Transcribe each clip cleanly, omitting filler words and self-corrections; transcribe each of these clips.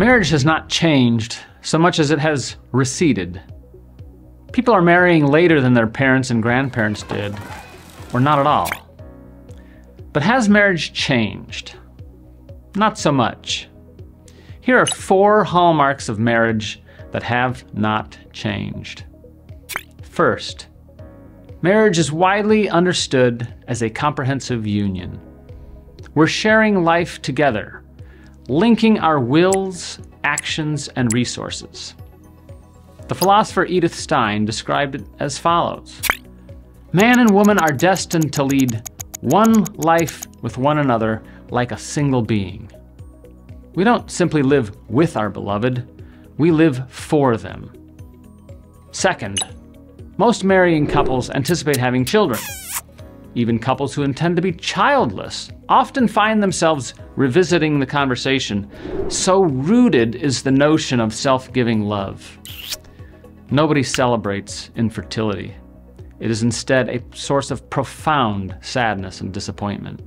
Marriage has not changed so much as it has receded. People are marrying later than their parents and grandparents did, or not at all. But has marriage changed? Not so much. Here are 4 hallmarks of marriage that have not changed. First, marriage is widely understood as a comprehensive union. We're sharing life together, linking our wills, actions, and resources. The philosopher Edith Stein described it as follows: "Man and woman are destined to lead one life with one another like a single being. We don't simply live with our beloved, we live for them." Second, most marrying couples anticipate having children. Even couples who intend to be childless often find themselves revisiting the conversation, so rooted is the notion of self-giving love. Nobody celebrates infertility. It is instead a source of profound sadness and disappointment.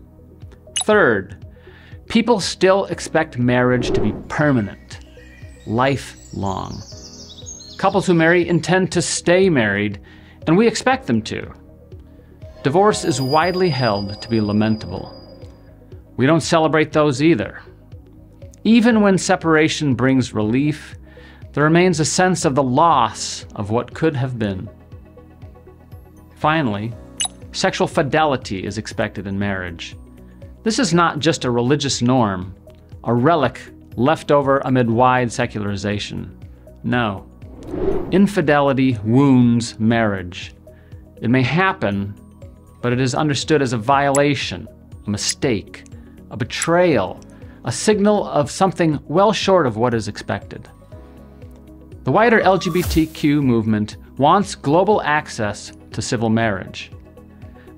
Third, people still expect marriage to be permanent, lifelong. Couples who marry intend to stay married, and we expect them to. Divorce is widely held to be lamentable. We don't celebrate those either. Even when separation brings relief, there remains a sense of the loss of what could have been. Finally, sexual fidelity is expected in marriage. This is not just a religious norm, a relic left over amid wide secularization. No. Infidelity wounds marriage. It may happen, but it is understood as a violation, a mistake, a betrayal, a signal of something well short of what is expected. The wider LGBTQ movement wants global access to civil marriage.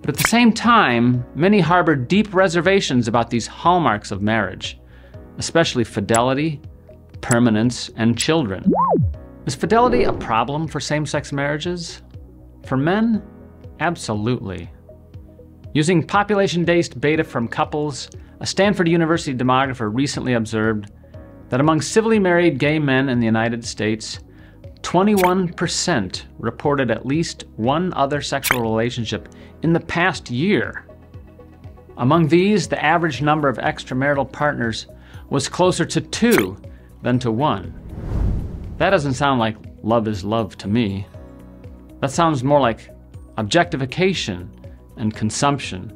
But at the same time, many harbor deep reservations about these hallmarks of marriage, especially fidelity, permanence, and children. Is fidelity a problem for same-sex marriages? For men? Absolutely. Using population-based data from couples, a Stanford University demographer recently observed that among civilly married gay men in the United States, 21% reported at least one other sexual relationship in the past year. Among these, the average number of extramarital partners was closer to 2 than to 1. That doesn't sound like love is love to me. That sounds more like objectification and consumption.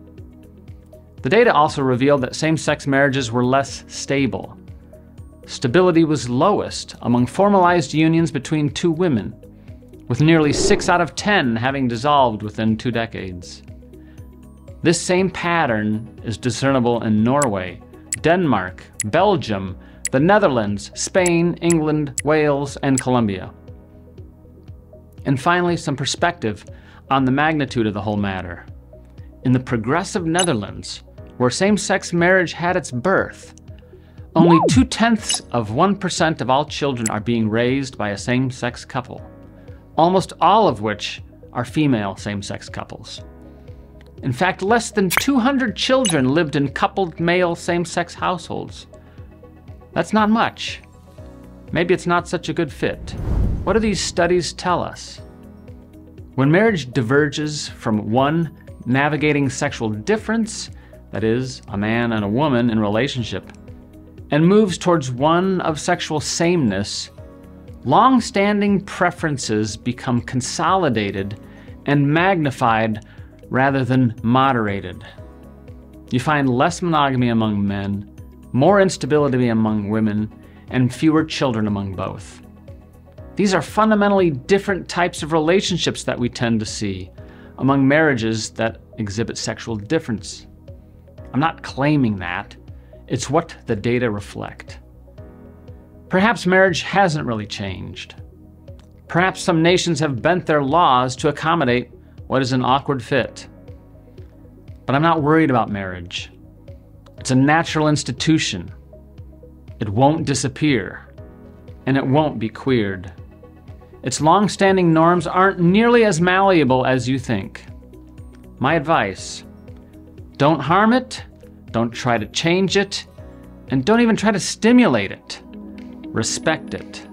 The data also revealed that same-sex marriages were less stable. Stability was lowest among formalized unions between 2 women, with nearly 6 out of 10 having dissolved within 2 decades. This same pattern is discernible in Norway, Denmark, Belgium, the Netherlands, Spain, England, Wales, and Colombia. And finally, some perspective on the magnitude of the whole matter. In the progressive Netherlands, where same-sex marriage had its birth, only 0.2% of all children are being raised by a same-sex couple, almost all of which are female same-sex couples. In fact, less than 200 children lived in coupled male same-sex households. That's not much. Maybe it's not such a good fit. What do these studies tell us? When marriage diverges from one navigating sexual difference, that is, a man and a woman in relationship, and moves towards one of sexual sameness, long-standing preferences become consolidated and magnified rather than moderated. You find less monogamy among men, more instability among women, and fewer children among both. These are fundamentally different types of relationships that we tend to see among marriages that exhibit sexual difference. I'm not claiming that. It's what the data reflect. Perhaps marriage hasn't really changed. Perhaps some nations have bent their laws to accommodate what is an awkward fit. But I'm not worried about marriage. It's a natural institution. It won't disappear, and it won't be queered. Its long-standing norms aren't nearly as malleable as you think. My advice: don't harm it, don't try to change it, and don't even try to stimulate it. Respect it.